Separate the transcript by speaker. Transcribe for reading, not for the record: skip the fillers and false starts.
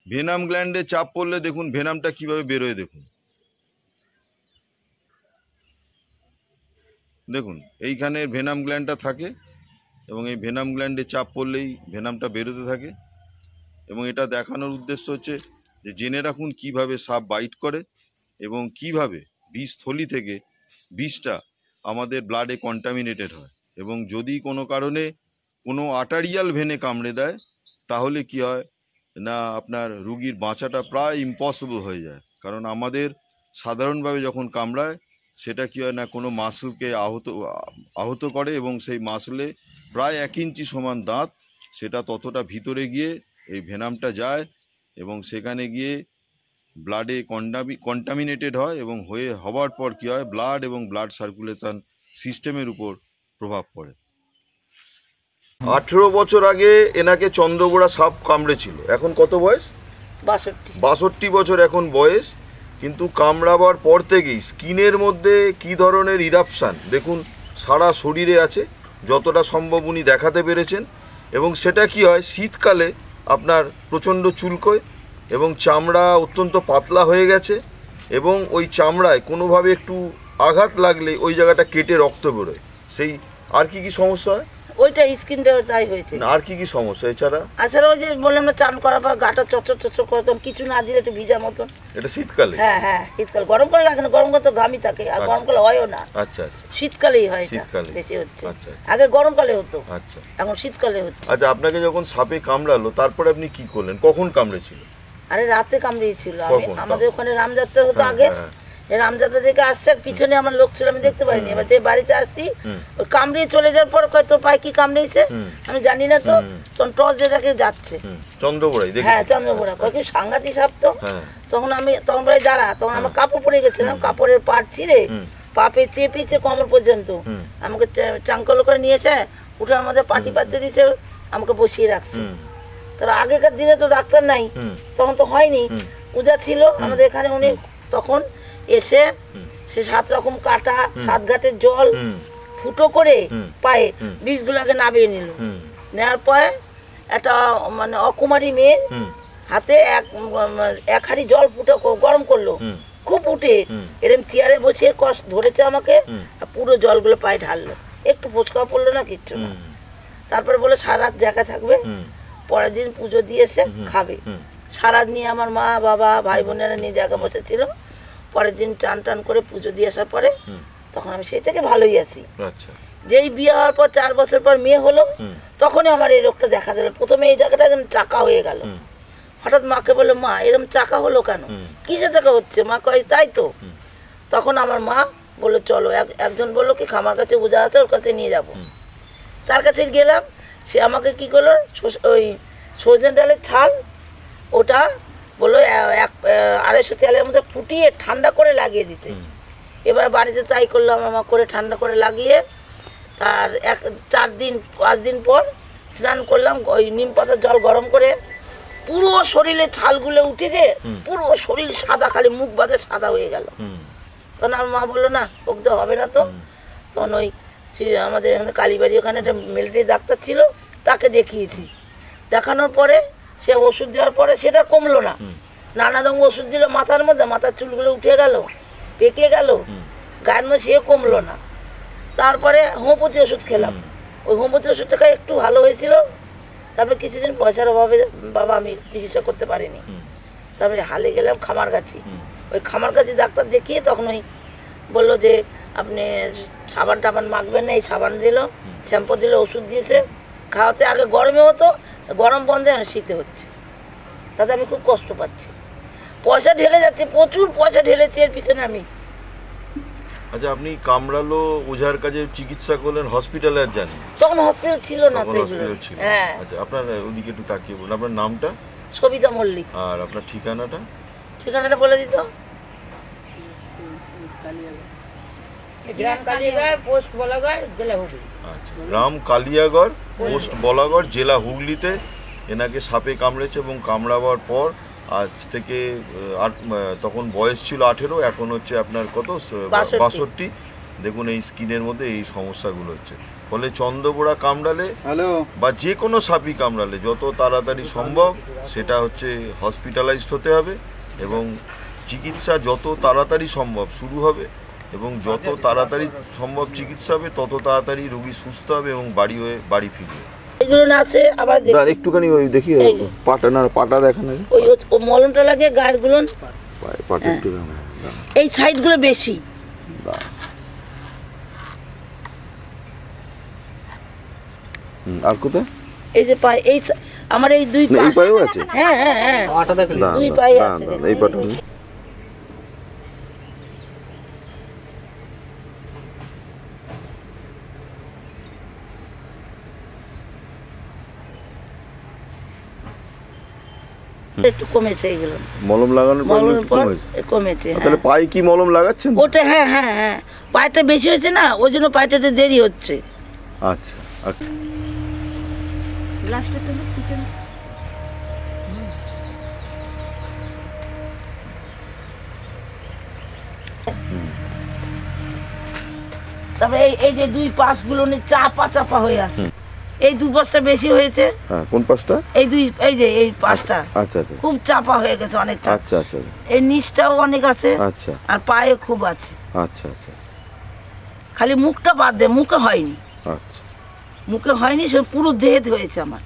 Speaker 1: Venom গ্ল্যান্ডে চাপ পড়লে দেখুন ভেনামটা কিভাবে বেরোয়। দেখুন দেখুন এইখানে ভেনাম গ্ল্যান্ডটা থাকে এবং এই ভেনাম গ্ল্যান্ডে চাপ পড়লেই ভেনামটা বেরোতে থাকে। এবং এটা দেখানোর উদ্দেশ্য হচ্ছে যে জেনে রাখুন কিভাবে সাপ বাইট করে এবং কিভাবে বিষথলি থেকে বিষটা আমাদের ব্লাডে কন্টামিনেটেড হয়। এবং যদি কোনো কারণে কোনো আর্টারিয়াল ভেনে কামড়ে দেয় তাহলে কি হয় না, আপনার রুগীর বাঁচাটা প্রায় ইম্পসিবল হয়ে যায়। কারণ আমাদের সাধারণভাবে যখন কামড়ায় সেটা কি হয় না, কোনো মাসলকে আহত করে এবং সেই মাসলে প্রায় 1 ইঞ্চি সমান দাঁত, সেটা ততটা ভিতরে গিয়ে এই ভেনামটা যায় এবং সেখানে গিয়ে ব্লাডে কন্টামিনেটেড হয় এবং হওয়ার পর কী হয়, ব্লাড এবং ব্লাড সার্কুলেশন সিস্টেমের উপর প্রভাব পড়ে। 18 বছর আগে এনাকে চন্দ্রগোড়া সাপ কামড়েছিল। এখন কত বয়স? 62 বছর এখন বয়স। কিন্তু কামড়াবার পর থেকেই স্কিনের মধ্যে কি ধরনের ইরাপশান দেখুন সারা শরীরে আছে, যতটা সম্ভব উনি দেখাতে পেরেছেন। এবং সেটা কি হয়, শীতকালে আপনার প্রচণ্ড চুলকোয় এবং চামড়া অত্যন্ত পাতলা হয়ে গেছে এবং ওই চামড়ায় কোনোভাবে একটু আঘাত লাগলে ওই জায়গাটা কেটে রক্ত বেরোয়। সেই আর কি কি সমস্যা হয়?
Speaker 2: ওইটা স্কিনটা তাই হয়েছে।
Speaker 1: আর কি কি সমস্যা এছাড়া?
Speaker 2: আসলে ওই যে বললাম না, চান করার পর গাটা চচ্চর চচ্চর করতাম, কিছু না দিলে একটু ভিজা মতন।
Speaker 1: এটা শীতকালে?
Speaker 2: হ্যাঁ হ্যাঁ শীতকাল, গরম কালে লাগে না, গরম কালে তো ঘামই থাকে আর গরম কালে হয়ও না।
Speaker 1: আচ্ছা আচ্ছা,
Speaker 2: শীতকালেই হয়,
Speaker 1: শীতকালে
Speaker 2: বেশি হচ্ছে।
Speaker 1: আচ্ছা,
Speaker 2: আগে গরমকালে হতো,
Speaker 1: আচ্ছা
Speaker 2: এখন শীতকালে হচ্ছে।
Speaker 1: আচ্ছা, আপনাকে যখন সাপে কামড়ালো তারপরে আপনি কি করলেন? কখন কামড়েছিল?
Speaker 2: আরে রাতে কামড়িয়েছিল।
Speaker 1: কখন?
Speaker 2: আমাদের ওখানে রামযাত্রা হতো আগে, রামযাত্রা দেখে আসছে, আর পিছনে আমার লোক ছিল, আমি দেখতে পারিনি। এবার যে বাড়িতে আসছি ওই কামড়িয়ে চলে যাওয়ার পর কয় তোর পায়ে কি কামড়িয়েছে, আমি জানি না তো, তখন টর্চ দিয়ে দেখে যাচ্ছে
Speaker 1: চন্দ্রগোড়াই।
Speaker 2: হ্যাঁ চন্দ্রগোড়া, কয় কি সাংঘাতিক সাপ তো। তখন প্রায় যারা, তখন আমার কাপড় পরে গেছিলাম, কাপড়ের পাট ছিঁড়ে পা পেঁচিয়ে পেঁচিয়ে কোমর পর্যন্ত আমাকে চাঙ্কলো করে নিয়েছে, উঠার মধ্যে পাটি পাততে দিয়েছে, আমাকে বসিয়ে রাখছে। তার আগেকার দিনে তো ডাক্তার নাই, তখন তো হয়নি, পূজা ছিল আমাদের এখানে। উনি তখন এসে সে 7 রকম কাটা, 7 ঘাটের জল ফুটো করে পায়ে বিষগুলোকে নাবিয়ে নিল। নেওয়ার পরে একটা মানে অকুমারী মেয়ের হাতে এক হাঁড়ি জল ফুটো গরম করলো, খুব উঠে এরকম চেয়ারে বসিয়ে ধরেছে আমাকে, আর পুরো জলগুলো পায়ে ঢাললো, একটু ফোচকা পড়লো না, কিচ্ছু না। তারপরে বলে সারা রাত জায়গা থাকবে, পরের দিন পুজো দিয়ে এসে খাবে। সারা নিয়ে আমার মা বাবা ভাই বোনেরা নিয়ে জায়গা বসেছিল। পরের দিন চান টান করে পুজো দিয়ে আসার পরে তখন আমি সেই থেকে ভালোই আছি। যেই বিয়ে হওয়ার পর 4 বছর পর মেয়ে হলো, তখনই আমার এই রোগটা দেখা দিল। প্রথমে এই জায়গাটা যেমন চাকা হয়ে গেল। হঠাৎ মাকে বললো, মা এরকম চাকা হলো কেন, কিসে চাকা হচ্ছে? মা কয় তাই তো। তখন আমার মা বললো চলো, একজন বললো কি খামার কাছে বোঝা আছে, ওর কাছে নিয়ে যাব। তার কাছে গেলাম, সে আমাকে কি করলো, ওই সজনে ডালের ছাল, ওটা বললো 250 তেলের মধ্যে ফুটিয়ে ঠান্ডা করে লাগিয়ে দিতে। এবার বাড়িতে তাই করলো আমার মা, করে ঠান্ডা করে লাগিয়ে তার 4-5 দিন পর স্নান করলাম ওই নিম পাতার জল গরম করে, পুরো শরীরে ছালগুলো উঠে যে পুরো শরীর সাদা, খালি মুখ বাদে সাদা হয়ে গেল। তখন আমার মা বললো না ওকে তো হবে না তো। তখন ওই আমাদের এখানে কালীবাড়ি ওখানে একটা মিলিটারি ডাক্তার ছিল, তাকে দেখিয়েছি। দেখানোর পরে সে ওষুধ দেওয়ার পরে সেটা কমলো না, নানা রকম ওষুধ দিল মাথার মধ্যে, মাথার চুলগুলো উঠে গেল, পেকে গেল, গায়ের মধ্যে সে কমলো না। তারপরে হোমিওপ্যাথি ওষুধ খেলাম, ওই হোমিওপ্যাথি ওষুধটা একটু ভালো হয়েছিল। তারপরে কিছুদিন পয়সার অভাবে বাবা আমি চিকিৎসা করতে পারিনি। তারপরে হালে গেলাম খামারগাছি, ওই খামারগাছি ডাক্তার দেখিয়ে তখন ওই বললো যে আপনি সাবান টাবান মাখবেন না, এই সাবান দিল, শ্যাম্পু দিল, ওষুধ দিয়েছে খাওয়াতে। আগে গরমে হতো, গরম বন্ধে এখন শীতে হচ্ছে, তাতে আমি খুব কষ্ট পাচ্ছি। পয়সা ঢেলে যাচ্ছে, প্রচুর পয়সা ঢেলেছি এর পিছনে আমি।
Speaker 1: আচ্ছা, আপনি কামড়ালো ওঝার কাজে চিকিৎসা করলেন, হসপিটালে আর যান?
Speaker 2: তখন হসপিটাল ছিল না তো।
Speaker 1: হ্যাঁ। আচ্ছা, আপনার ওদিকে একটু তাকিয়ে বলুন, আপনার নামটা?
Speaker 2: সবিতা মল্লিক।
Speaker 1: আর আপনার ঠিকানাটা?
Speaker 2: ঠিকানাটা বলে দিত, গ্রাম কালিয়াগড়, পোস্ট বলাগড়, জেলা হুগলি।
Speaker 1: আচ্ছা, গ্রাম কালিয়াগড়, পোস্ট বলাগড়, জেলা হুগলিতে এনাকে সাপে কামড়েছে এবং কামড়াবার পর আজ থেকে তখন বয়স ছিল 18, এখন হচ্ছে আপনার কত 62, দেখুন এই স্কিনের মধ্যে এই সমস্যাগুলো হচ্ছে। ফলে চন্দ্রবোড়া কামড়ালে বা যে কোনো সাপই কামড়ালে যত তাড়াতাড়ি সম্ভব সেটা হচ্ছে হসপিটালাইজড হতে হবে এবং চিকিৎসা যত তাড়াতাড়ি সম্ভব শুরু হবে এবং যত তাড়াতাড়ি সম্ভব চিকিৎসা হবে তত তাড়াতাড়ি রোগী সুস্থ হবে এবং বাড়ি ফিরবে।
Speaker 2: এগুলো আছে আবার
Speaker 1: একটুখানি ওই দেখি পাটা দেখানো
Speaker 2: ওই মলমটা লাগে গায়ের গুলো এই সাইডগুলো বেশি।
Speaker 1: আর কোথায়?
Speaker 2: এই যে পায়ে এই আমার এই দুই
Speaker 1: পায়েও আছে।
Speaker 2: হ্যাঁ হ্যাঁ হ্যাঁ দুই পায়ে আছে।
Speaker 1: এই পাটা
Speaker 2: একটু কমেছে, এগুলো
Speaker 1: মলম লাগানোর পর
Speaker 2: কমেছে।
Speaker 1: তাহলে পায়ে কি মলম লাগাচ্ছেন?
Speaker 2: ওটা হ্যাঁ হ্যাঁ হ্যাঁ পায়েটা বেশি হয়েছে না, ওই জন্য পায়েটা একটু দেরি হচ্ছে।
Speaker 1: আচ্ছা
Speaker 2: তারপরে এই যে দুই পাশগুলো চাপা চাপা হয়ে আছে, এই দু পাশটা বেশি হয়েছে।
Speaker 1: কোন পাশটা?
Speaker 2: এই দুই এই যে এই পাশটা
Speaker 1: আচ্ছা আচ্ছা
Speaker 2: খুব চাপা হয়ে গেছে অনেকটা।
Speaker 1: আচ্ছা আচ্ছা
Speaker 2: এই নিচটাও অনেক আছে।
Speaker 1: আচ্ছা
Speaker 2: আর পায়ে খুব আছে।
Speaker 1: আচ্ছা আচ্ছা
Speaker 2: খালি মুখটা বাদ দে, মুখে হয়নি।
Speaker 1: আচ্ছা
Speaker 2: মুখে হয়নি, সে পুরো দেহে হয়েছে আমার।